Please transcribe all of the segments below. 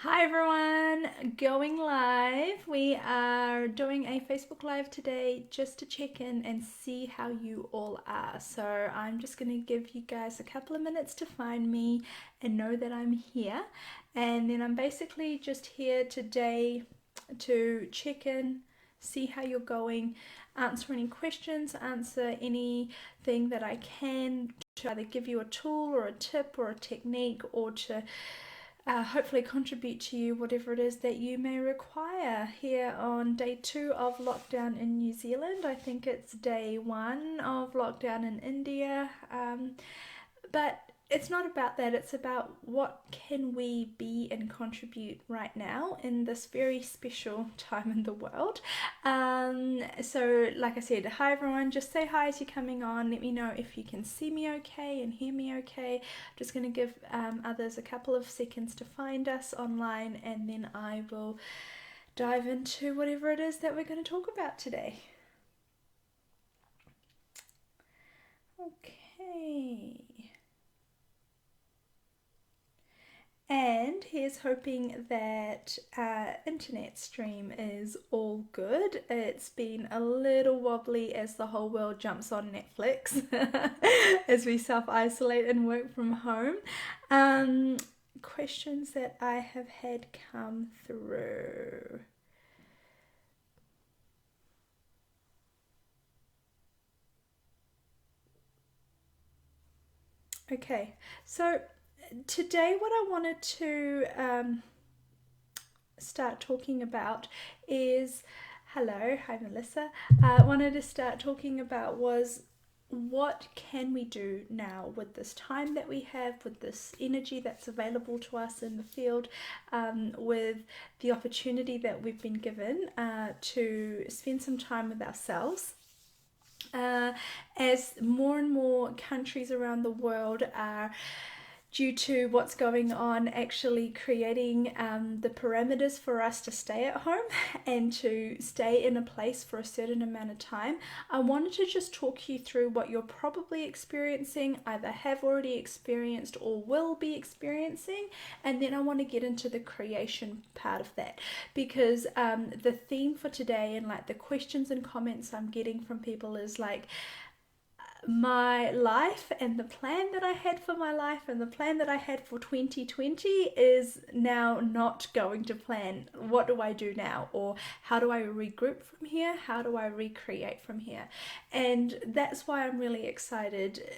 Hi everyone, going live. We are doing a Facebook Live today just to check in and see how you all are. So I'm just going to give you guys a couple of minutes to find me and know that I'm here. And then I'm basically just here today to check in, see how you're going, answer any questions, answer anything that I can to either give you a tool or a tip or a technique or to hopefully contribute to you whatever it is that you may require here on day 2 of lockdown in New Zealand. I think it's day 1 of lockdown in India. But it's not about that. It's about what can we be and contribute right now in this very special time in the world. So like I said, hi everyone, just say hi as you're coming on. Let me know if you can see me okay and hear me okay. I'm just going to give others a couple of seconds to find us online, and then I will dive into whatever it is that we're going to talk about today. Okay. And here's hoping that internet stream is all good. It's been a little wobbly as the whole world jumps on Netflix as we self-isolate and work from home. Questions that I have had come through. Okay, so today what I wanted to start talking about is hello, hi Melissa. Wanted to start talking about was what can we do now with this time that we have, with this energy that's available to us in the field, with the opportunity that we've been given to spend some time with ourselves. As more and more countries around the world are, due to what's going on, actually creating the parameters for us to stay at home and to stay in a place for a certain amount of time, I wanted to just talk you through what you're probably experiencing, either have already experienced or will be experiencing, and then I want to get into the creation part of that, because the theme for today and like the questions and comments I'm getting from people is like, my life and the plan that I had for my life and the plan that I had for 2020 is now not going to plan. What do I do now? Or how do I regroup from here? How do I recreate from here? And that's why I'm really excited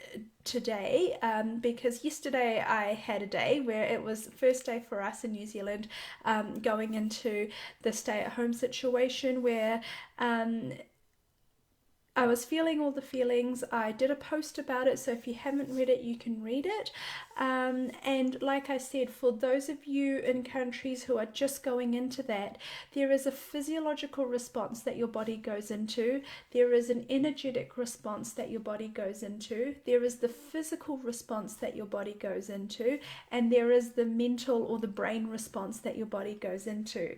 today, because yesterday I had a day where it was the first day for us in New Zealand, going into the stay-at-home situation where I was feeling all the feelings. I did a post about it, so if you haven't read it, you can read it. And like I said, for those of you in countries who are just going into that, there is a physiological response that your body goes into. There is an energetic response that your body goes into. There is the physical response that your body goes into. And there is the mental or the brain response that your body goes into.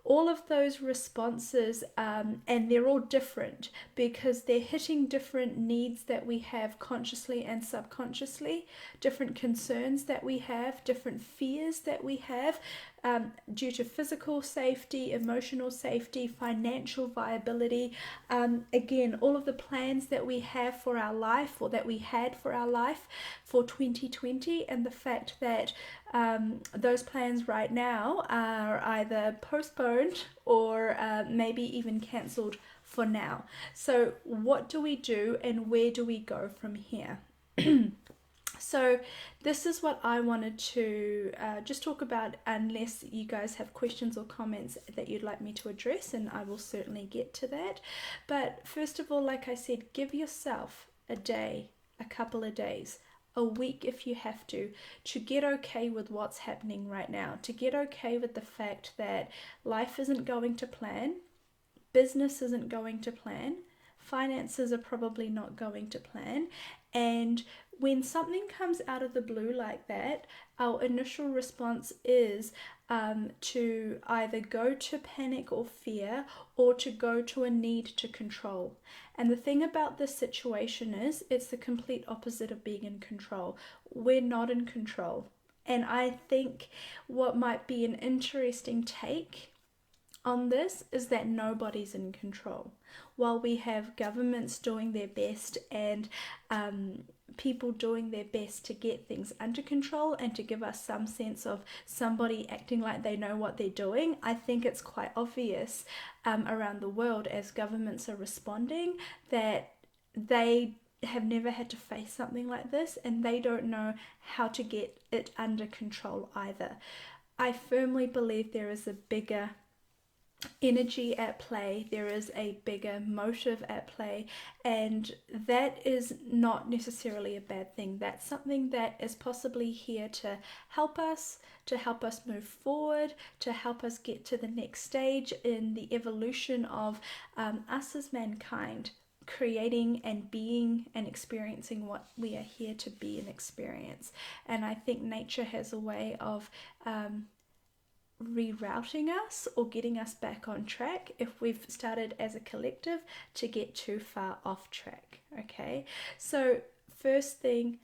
All of those responses, and they're all different because they're hitting different needs that we have consciously and subconsciously, different concerns that we have, different fears that we have, due to physical safety, emotional safety, financial viability. Again, all of the plans that we have for our life, or that we had for our life for 2020, and the fact that those plans right now are either postponed or maybe even cancelled for now. So what do we do and where do we go from here? So this is what I wanted to just talk about, unless you guys have questions or comments that you'd like me to address, and I will certainly get to that. But first of all, like I said, give yourself a day, a couple of days, a week if you have to get okay with what's happening right now, to get okay with the fact that life isn't going to plan, business isn't going to plan, finances are probably not going to plan, and when something comes out of the blue like that, our initial response is to either go to panic or fear, or to go to a need to control. And the thing about this situation is, it's the complete opposite of being in control. We're not in control. And I think what might be an interesting take on this is that nobody's in control. While we have governments doing their best and people doing their best to get things under control and to give us some sense of somebody acting like they know what they're doing, I think it's quite obvious around the world as governments are responding that they have never had to face something like this and they don't know how to get it under control either. I firmly believe there is a bigger energy at play, there is a bigger motive at play, and that is not necessarily a bad thing. That's something that is possibly here to help us move forward, to help us get to the next stage in the evolution of us as mankind, creating and being and experiencing what we are here to be and experience. And I think nature has a way of rerouting us or getting us back on track if we've started as a collective to get too far off track. Okay, so first thing,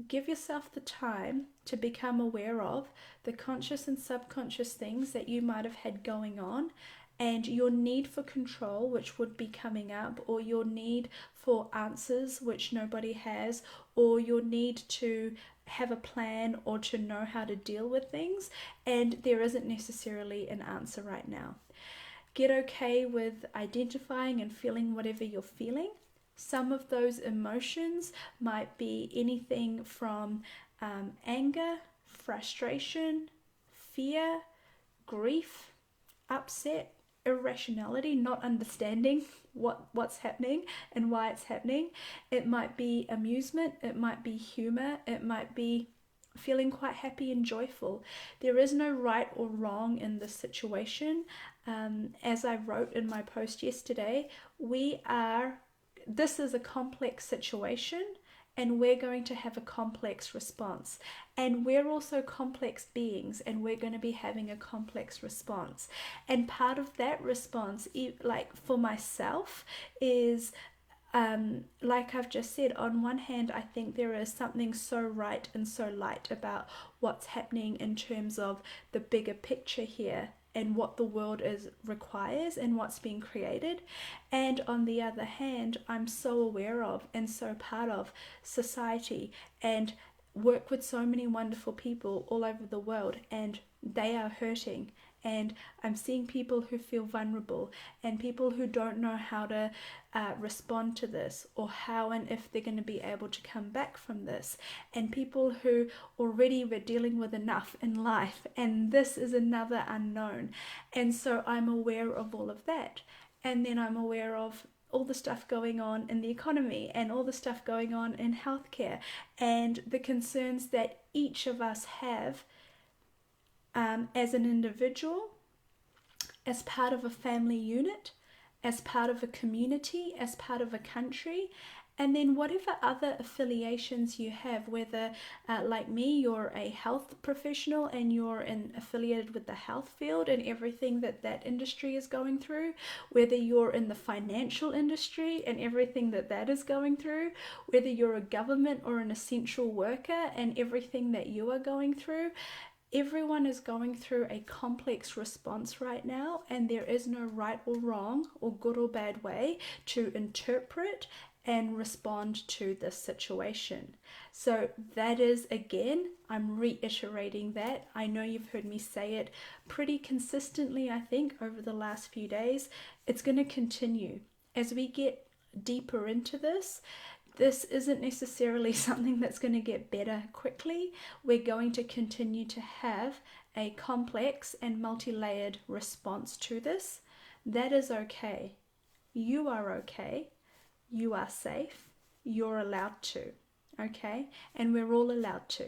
give yourself the time to become aware of the conscious and subconscious things that you might have had going on, and your need for control, which would be coming up, or your need for answers, which nobody has, or your need to have a plan or to know how to deal with things, and there isn't necessarily an answer right now. Get okay with identifying and feeling whatever you're feeling. Some of those emotions might be anything from anger, frustration, fear, grief, upset, irrationality, not understanding what's happening and why it's happening. It might be amusement, it might be humor, it might be feeling quite happy and joyful. There is no right or wrong in this situation. As I wrote in my post yesterday, this is a complex situation, and we're going to have a complex response. And we're also complex beings, and we're going to be having a complex response. And part of that response, like for myself, is like I've just said, on one hand, I think there is something so right and so light about what's happening in terms of the bigger picture here and what the world requires and what's being created. And on the other hand, I'm so aware of and so part of society and work with so many wonderful people all over the world, and they are hurting. And I'm seeing people who feel vulnerable and people who don't know how to respond to this, or how and if they're going to be able to come back from this, and people who already were dealing with enough in life, and this is another unknown. And so I'm aware of all of that. And then I'm aware of all the stuff going on in the economy and all the stuff going on in healthcare and the concerns that each of us have as an individual, as part of a family unit, as part of a community, as part of a country, and then whatever other affiliations you have, whether like me, you're a health professional and you're affiliated with the health field and everything that industry is going through, whether you're in the financial industry and everything that is going through, whether you're a government or an essential worker and everything that you are going through. Everyone is going through a complex response right now, and there is no right or wrong or good or bad way to interpret and respond to this situation. So that is, again, I'm reiterating that. I know you've heard me say it pretty consistently, I think, over the last few days. It's going to continue. As we get deeper into this, this isn't necessarily something that's going to get better quickly. We're going to continue to have a complex and multi-layered response to this. That is okay. You are okay. You are safe. You're allowed to. Okay? And we're all allowed to.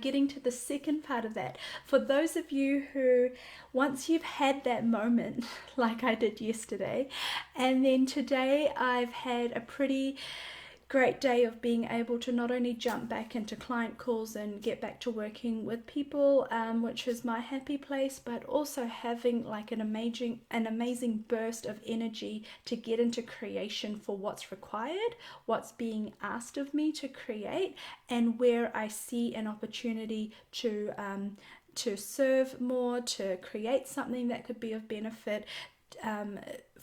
Getting to the second part of that, for those of you who, once you've had that moment like I did yesterday, and then today I've had a pretty great day of being able to not only jump back into client calls and get back to working with people, which is my happy place, but also having like an amazing burst of energy to get into creation for what's required, what's being asked of me to create, and where I see an opportunity to serve more, to create something that could be of benefit,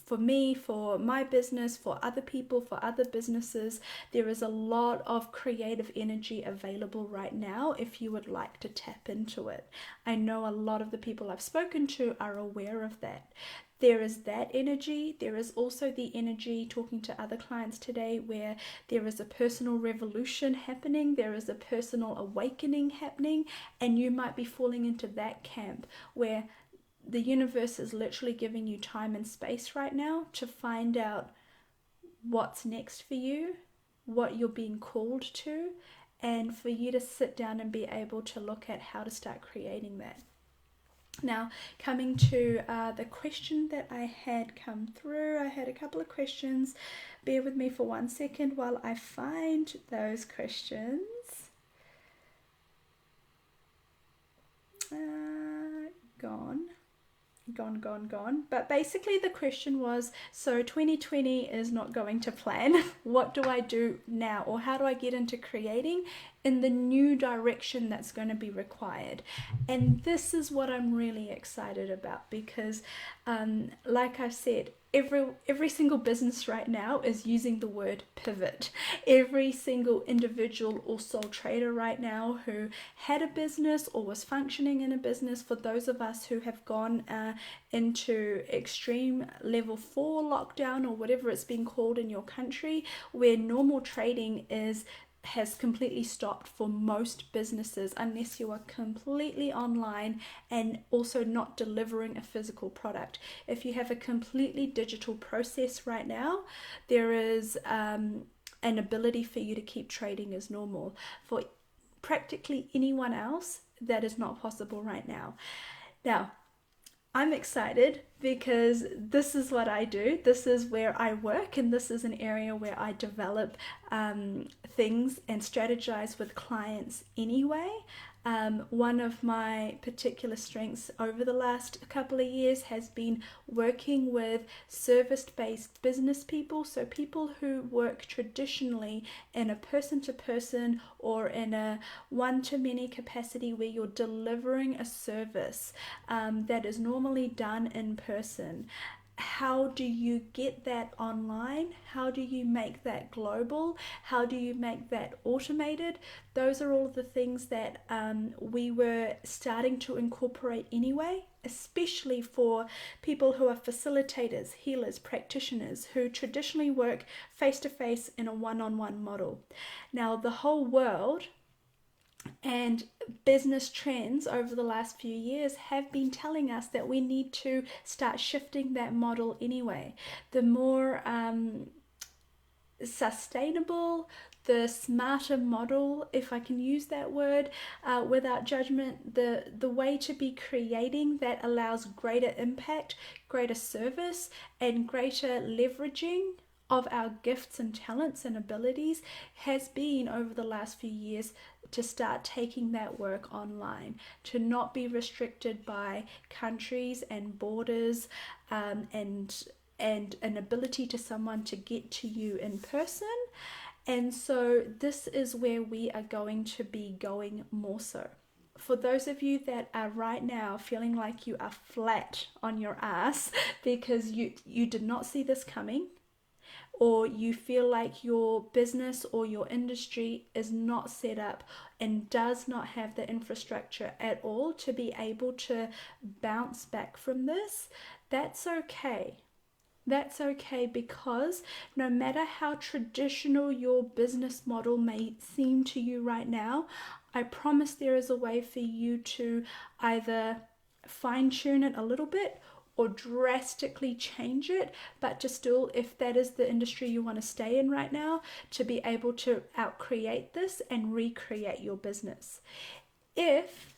for me, for my business, for other people, for other businesses. There is a lot of creative energy available right now if you would like to tap into it. I know a lot of the people I've spoken to are aware of that. There is that energy. There is also the energy, talking to other clients today, where there is a personal revolution happening, there is a personal awakening happening, and you might be falling into that camp where the universe is literally giving you time and space right now to find out what's next for you, what you're being called to, and for you to sit down and be able to look at how to start creating that. Now, coming to the question that I had come through, I had a couple of questions. Bear with me for 1 second while I find those questions. Gone. But basically the question was, so 2020 is not going to plan. What do I do now? Or how do I get into creating in the new direction that's going to be required? And this is what I'm really excited about, because like I said, every single business right now is using the word pivot. Every single individual or sole trader right now who had a business or was functioning in a business, for those of us who have gone into extreme level 4 lockdown, or whatever it's been called in your country, where normal trading has completely stopped for most businesses, unless you are completely online and also not delivering a physical product. If you have a completely digital process right now, there is an ability for you to keep trading as normal. For practically anyone else, that is not possible right now. Now, I'm excited because this is what I do. This is where I work, and this is an area where I develop things and strategize with clients anyway. One of my particular strengths over the last couple of years has been working with service-based business people, so people who work traditionally in a person-to-person or in a one-to-many capacity, where you're delivering a service that is normally done in person. How do you get that online? How do you make that global? How do you make that automated? Those are all the things that we were starting to incorporate anyway, especially for people who are facilitators, healers, practitioners, who traditionally work face-to-face in a one-on-one model. Now, the whole world and business trends over the last few years have been telling us that we need to start shifting that model anyway. The more sustainable, the smarter model, if I can use that word without judgment, the way to be creating that allows greater impact, greater service, and greater leveraging of our gifts and talents and abilities has been, over the last few years, to start taking that work online, to not be restricted by countries and borders, and an ability to someone to get to you in person. And so this is where we are going to be going more so. For those of you that are right now feeling like you are flat on your ass because you did not see this coming, or you feel like your business or your industry is not set up and does not have the infrastructure at all to be able to bounce back from this, that's okay. That's okay, because no matter how traditional your business model may seem to you right now, I promise there is a way for you to either fine-tune it a little bit or drastically change it, but to still, if that is the industry you want to stay in right now, to be able to outcreate this and recreate your business. If,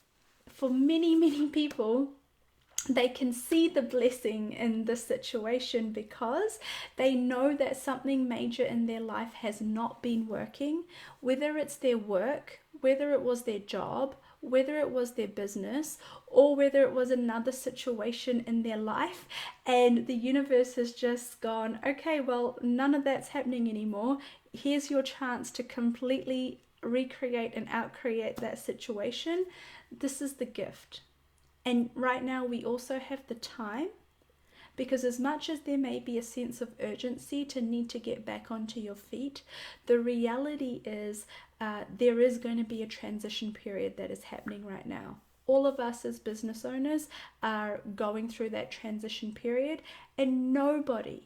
for many people, they can see the blessing in this situation because they know that something major in their life has not been working, whether it's their work, whether it was their job, whether it was their business, or whether it was another situation in their life, and the universe has just gone, okay, well, none of that's happening anymore. Here's your chance to completely recreate and outcreate that situation. This is the gift. And right now we also have the time, because as much as there may be a sense of urgency to need to get back onto your feet, the reality is there is going to be a transition period that is happening right now. All of us as business owners are going through that transition period, and nobody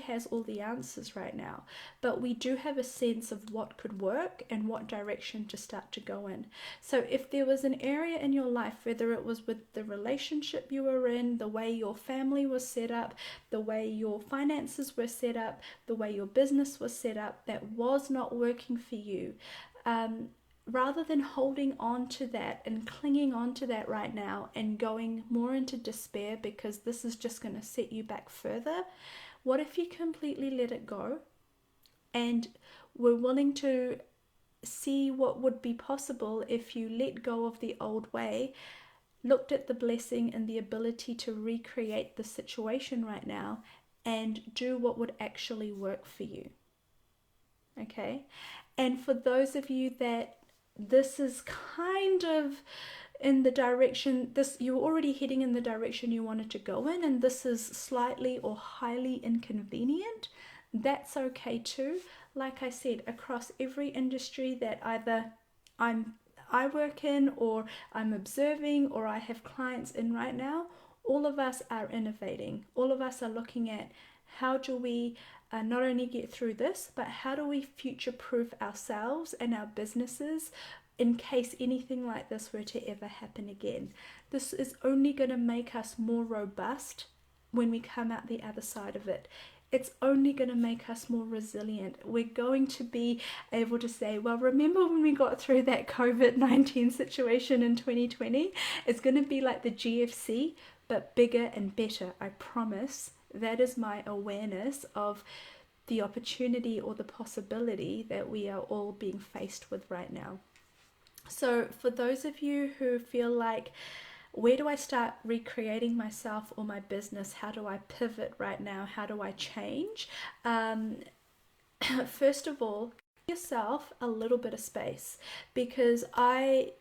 has all the answers right now, but we do have a sense of what could work and what direction to start to go in. So if there was an area in your life, whether it was with the relationship you were in, the way your family was set up, the way your finances were set up, the way your business was set up, that was not working for you, rather than holding on to that and clinging on to that right now and going more into despair because this is just going to set you back further, what if you completely let it go and were willing to see what would be possible if you let go of the old way, looked at the blessing and the ability to recreate the situation right now and do what would actually work for you? Okay? And for those of you that this is kind of in the direction, you're already heading in the direction you wanted to go in, and this is slightly or highly inconvenient, that's okay too. Like I said, across every industry that either I work in, or I'm observing, or I have clients in right now, all of us are innovating. All of us are looking at how do we not only get through this, but how do we future-proof ourselves and our businesses in case anything like this were to ever happen again. This is only going to make us more robust when we come out the other side of it. It's only going to make us more resilient. We're going to be able to say, well, remember when we got through that COVID-19 situation in 2020? It's going to be like the GFC, but bigger and better, I promise. That is my awareness of the opportunity or the possibility that we are all being faced with right now. So for those of you who feel like, where do I start recreating myself or my business? How do I pivot right now? How do I change? First of all, give yourself a little bit of space, because I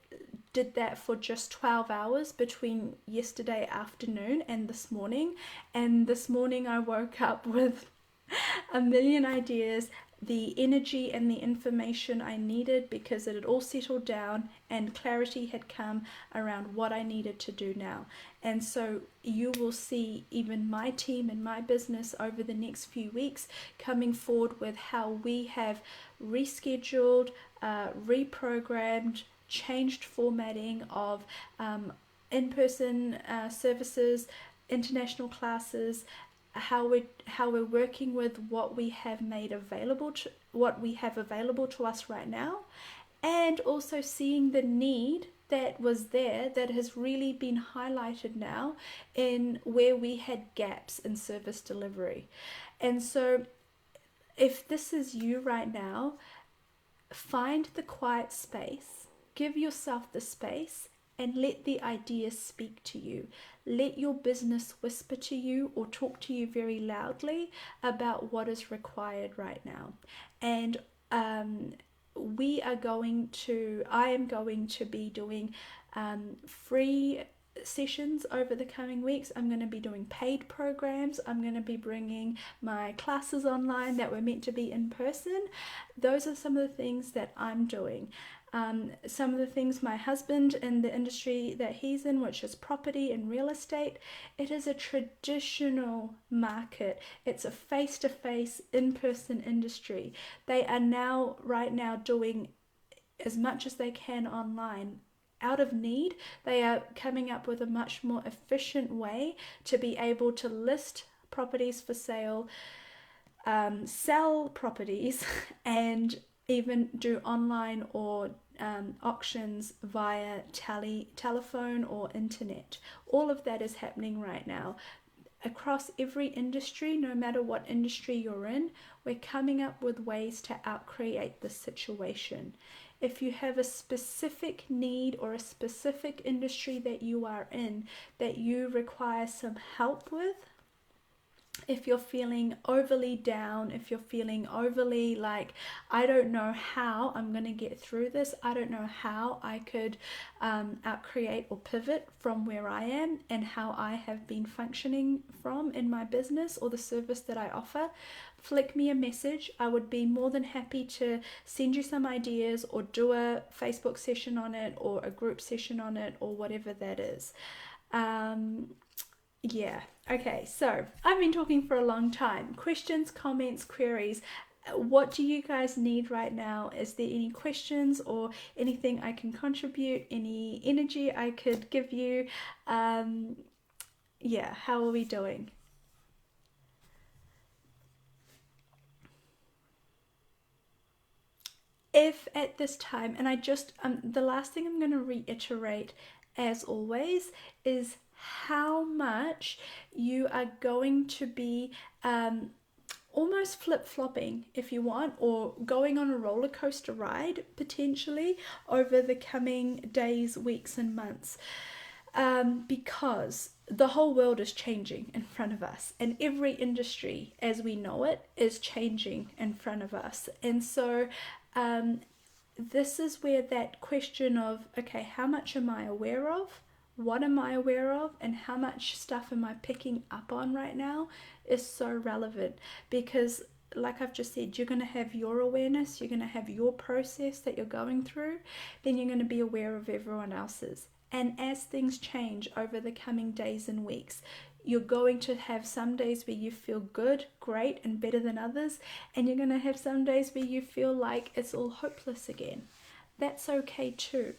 did that for just 12 hours between yesterday afternoon and this morning. And this morning I woke up with a million ideas, the energy and the information I needed, because it had all settled down and clarity had come around what I needed to do now. And so you will see even my team and my business over the next few weeks coming forward with how we have rescheduled, reprogrammed, changed formatting of in-person services, international classes, how we're working with what we have made available to us right now, and also seeing the need that was there that has really been highlighted now in where we had gaps in service delivery. And so if this is you right now, find the quiet space, give yourself the space, and let the ideas speak to you. Let your business whisper to you or talk to you very loudly about what is required right now. And I am going to be doing free sessions over the coming weeks. I'm going to be doing paid programs. I'm going to be bringing my classes online that were meant to be in person. Those are some of the things that I'm doing. Some of the things my husband in the industry that he's in, which is property and real estate, it is a traditional market. It's a face-to-face, in-person industry. They are right now doing as much as they can online. Out of need, they are coming up with a much more efficient way to be able to list properties for sale, sell properties, and even do online or auctions via telephone or internet. All of that is happening right now. Across every industry, no matter what industry you're in, we're coming up with ways to outcreate this situation. If you have a specific need or a specific industry that you are in that you require some help with, if you're feeling overly down, if you're feeling overly like, I don't know how I'm going to get through this, I don't know how I could outcreate or pivot from where I am and how I have been functioning from in my business or the service that I offer, flick me a message. I would be more than happy to send you some ideas or do a Facebook session on it or a group session on it or whatever that is. Yeah, okay, so I've been talking for a long time. Questions, comments, queries. What do you guys need right now? Is there any questions or anything I can contribute? Any energy I could give you? Yeah, how are we doing? If at this time, and I just, the last thing I'm going to reiterate as always is how much you are going to be almost flip-flopping if you want, or going on a roller coaster ride potentially over the coming days, weeks and months, because the whole world is changing in front of us and every industry as we know it is changing in front of us. And so this is where that question of, okay, how much am I aware of? What am I aware of? And how much stuff am I picking up on right now is so relevant, because like I've just said, you're going to have your awareness, you're going to have your process that you're going through, then you're going to be aware of everyone else's. And as things change over the coming days and weeks, you're going to have some days where you feel good, great, and better than others, and you're going to have some days where you feel like it's all hopeless again. That's okay too.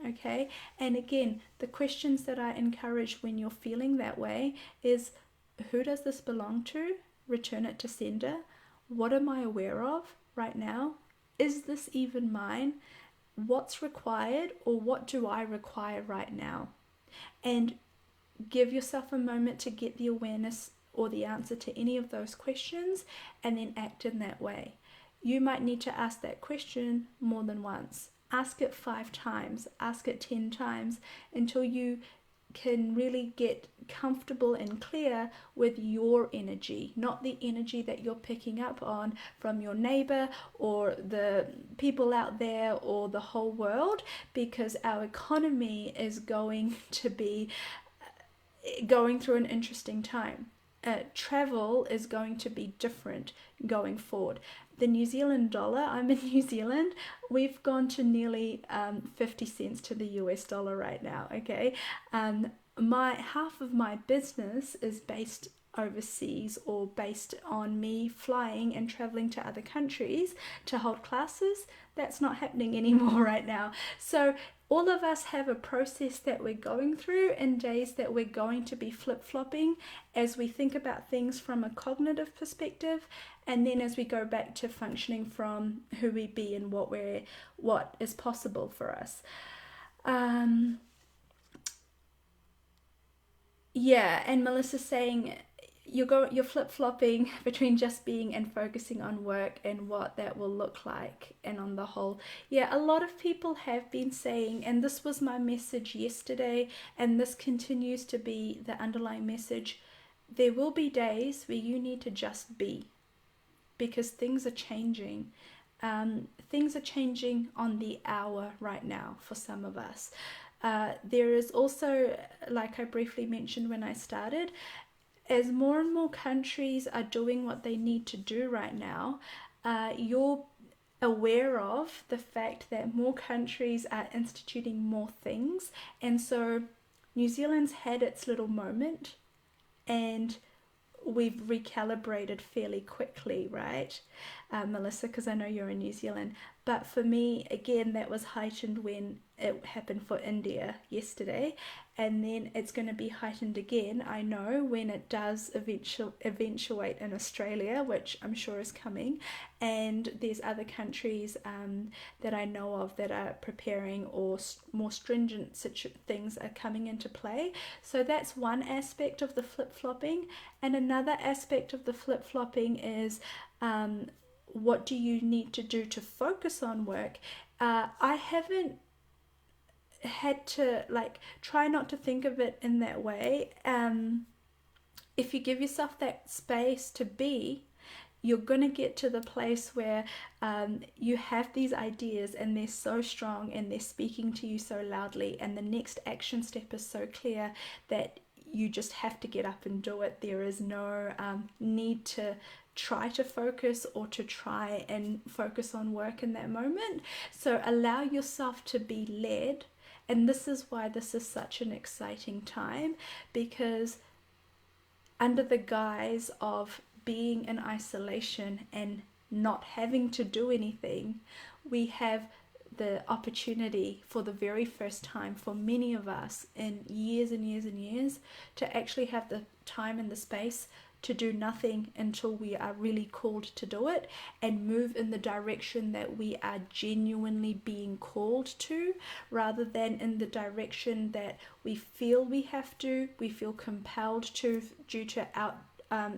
Okay, and again, the questions that I encourage when you're feeling that way is, who does this belong to? Return it to sender. What am I aware of right now? Is this even mine? What's required, or what do I require right now? And give yourself a moment to get the awareness or the answer to any of those questions and then act in that way. You might need to ask that question more than once. Ask it 5 times, ask it 10 times until you can really get comfortable and clear with your energy, not the energy that you're picking up on from your neighbor or the people out there or the whole world, because our economy is going to be going through an interesting time. Travel is going to be different going forward. The New Zealand dollar, I'm in New Zealand, we've gone to nearly 50 cents to the US dollar right now, okay? My half of my business is based overseas or based on me flying and traveling to other countries to hold classes. That's not happening anymore right now. So all of us have a process that we're going through and days that we're going to be flip-flopping as we think about things from a cognitive perspective, and then as we go back to functioning from who we be and what is possible for us. Yeah, and Melissa's saying you're flip-flopping between just being and focusing on work and what that will look like and on the whole. Yeah, a lot of people have been saying, and this was my message yesterday, and this continues to be the underlying message, there will be days where you need to just be, because things are changing. Things are changing on the hour right now for some of us. There is also, like I briefly mentioned when I started, as more and more countries are doing what they need to do right now, you're aware of the fact that more countries are instituting more things. And so New Zealand's had its little moment and we've recalibrated fairly quickly, right, Melissa, because I know you're in New Zealand. But for me, again, that was heightened when it happened for India yesterday, and then it's going to be heightened again, I know, when it does eventuate in Australia, which I'm sure is coming. And there's other countries that I know of that are preparing, or more stringent things are coming into play. So that's one aspect of the flip-flopping. And another aspect of the flip-flopping is what do you need to do to focus on work? I haven't had to try not to think of it in that way. If you give yourself that space to be, you're going to get to the place where you have these ideas and they're so strong and they're speaking to you so loudly, and the next action step is so clear that you just have to get up and do it. There is no need to try to focus or to try and focus on work in that moment. So allow yourself to be led. And this is why this is such an exciting time, because under the guise of being in isolation and not having to do anything, we have the opportunity for the very first time for many of us in years and years and years to actually have the time and the space to do nothing until we are really called to do it, and move in the direction that we are genuinely being called to, rather than in the direction that we feel we have to, we feel compelled to due to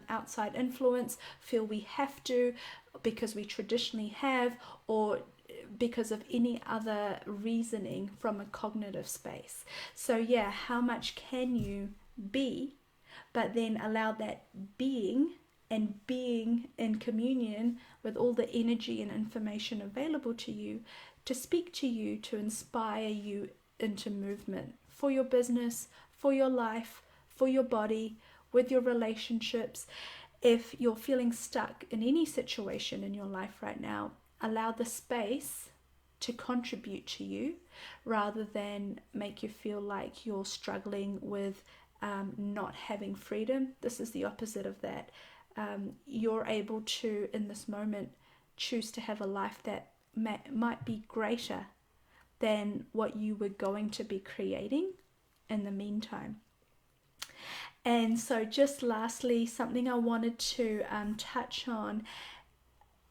outside influence, feel we have to because we traditionally have, or because of any other reasoning from a cognitive space. So yeah, how much can you be, but then allow that being and being in communion with all the energy and information available to you to speak to you, to inspire you into movement for your business, for your life, for your body, with your relationships. If you're feeling stuck in any situation in your life right now, allow the space to contribute to you rather than make you feel like you're struggling with not having freedom. This is the opposite of that. You're able to, in this moment, choose to have a life that might be greater than what you were going to be creating in the meantime. And so just lastly, something I wanted to touch on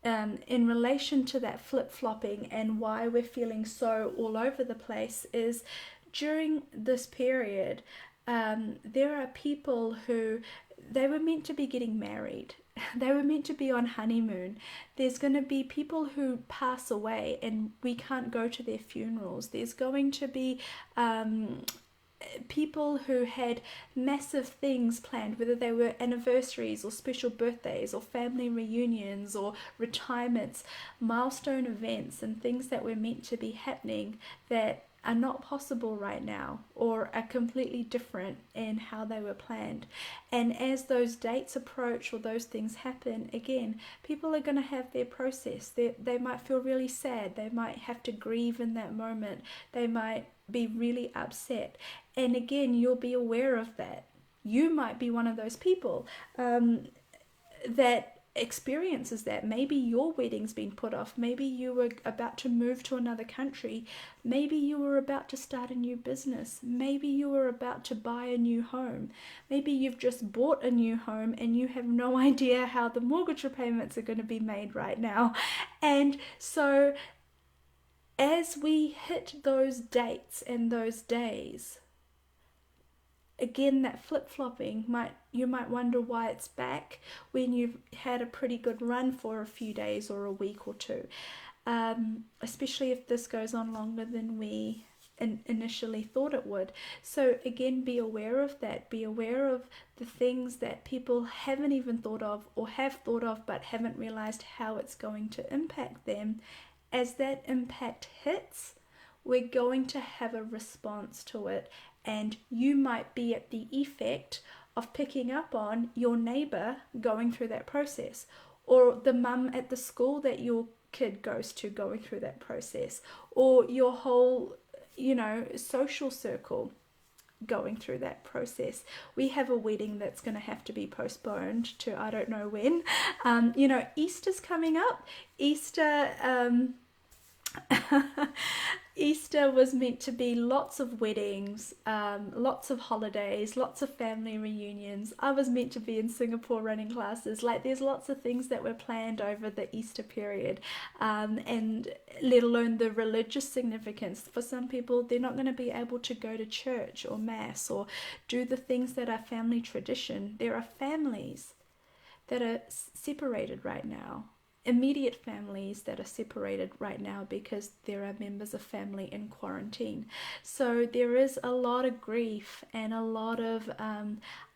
in relation to that flip-flopping and why we're feeling so all over the place is during this period, there are people who, they were meant to be getting married. They were meant to be on honeymoon. There's going to be people who pass away and we can't go to their funerals. There's going to be people who had massive things planned, whether they were anniversaries or special birthdays or family reunions or retirements, milestone events and things that were meant to be happening that are not possible right now or are completely different in how they were planned. And as those dates approach or those things happen, again, people are going to have their process. They might feel really sad. They might have to grieve in that moment. They might be really upset. And again, you'll be aware of that. You might be one of those people that experiences that. Maybe your wedding's been put off. Maybe you were about to move to another country. Maybe you were about to start a new business. Maybe you were about to buy a new home. Maybe you've just bought a new home and you have no idea how the mortgage repayments are going to be made right now. And so as we hit those dates and those days, again, that flip-flopping, you might wonder why it's back when you've had a pretty good run for a few days or a week or two, especially if this goes on longer than we initially thought it would. So again, be aware of that. Be aware of the things that people haven't even thought of or have thought of but haven't realized how it's going to impact them. As that impact hits, we're going to have a response to it. And you might be at the effect of picking up on your neighbor going through that process, or the mum at the school that your kid goes to going through that process, or your whole, social circle going through that process. We have a wedding that's going to have to be postponed to I don't know when. Easter's coming up. Easter, Easter was meant to be lots of weddings, lots of holidays, lots of family reunions. I was meant to be in Singapore running classes. Like, there's lots of things that were planned over the Easter period, and let alone the religious significance. For some people, they're not going to be able to go to church or mass or do the things that are family tradition. There are families that are separated right now, immediate families that are separated right now because there are members of family in quarantine. So there is a lot of grief and a lot of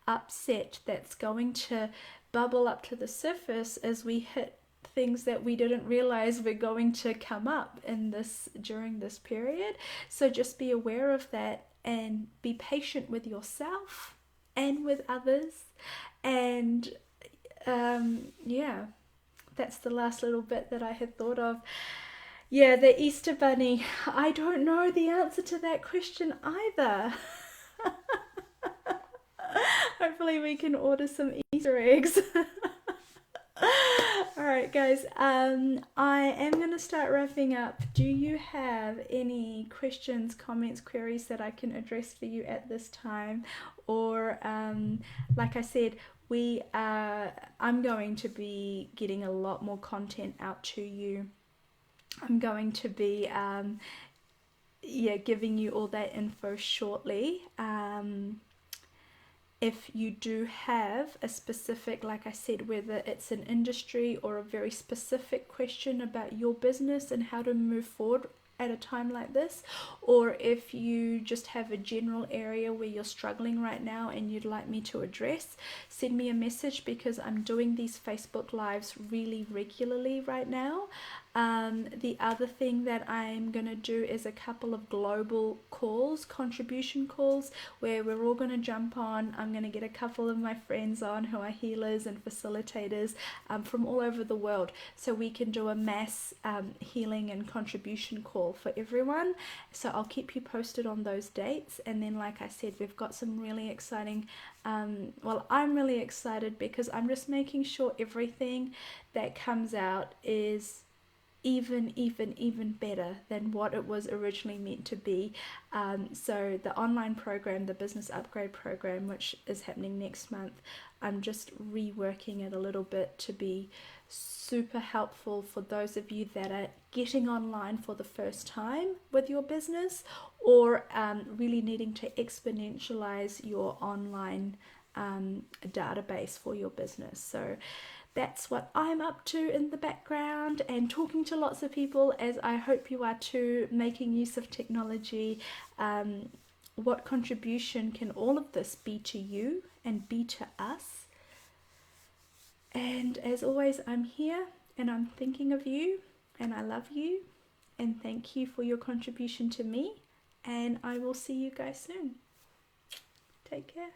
upset that's going to bubble up to the surface as we hit things that we didn't realize were going to come up in this during this period. So just be aware of that and be patient with yourself and with others. And yeah, that's the last little bit that I had thought of. Yeah, the Easter Bunny. I don't know the answer to that question either. Hopefully we can order some Easter eggs. Alright guys, I am going to start wrapping up. Do you have any questions, comments, queries that I can address for you at this time? Or like I said, I'm going to be getting a lot more content out to you. I'm going to be giving you all that info shortly. If you do have a specific, like I said, whether it's an industry or a very specific question about your business and how to move forward at a time like this, or if you just have a general area where you're struggling right now and you'd like me to address, send me a message, because I'm doing these Facebook Lives really regularly right now. The other thing that I'm going to do is a couple of global calls, contribution calls, where we're all going to jump on. I'm going to get a couple of my friends on who are healers and facilitators from all over the world, so we can do a mass healing and contribution call for everyone. So I'll keep you posted on those dates. And then, like I said, we've got some really exciting, well, I'm really excited because I'm just making sure everything that comes out is even better than what it was originally meant to be. So the online program, the business upgrade program, which is happening next month, I'm just reworking it a little bit to be super helpful for those of you that are getting online for the first time with your business, or really needing to exponentialize your online database for your business. So that's what I'm up to in the background, and talking to lots of people, as I hope you are too, making use of technology. What contribution can all of this be to you and be to us? And as always, I'm here and I'm thinking of you, and I love you, and thank you for your contribution to me, and I will see you guys soon. Take care.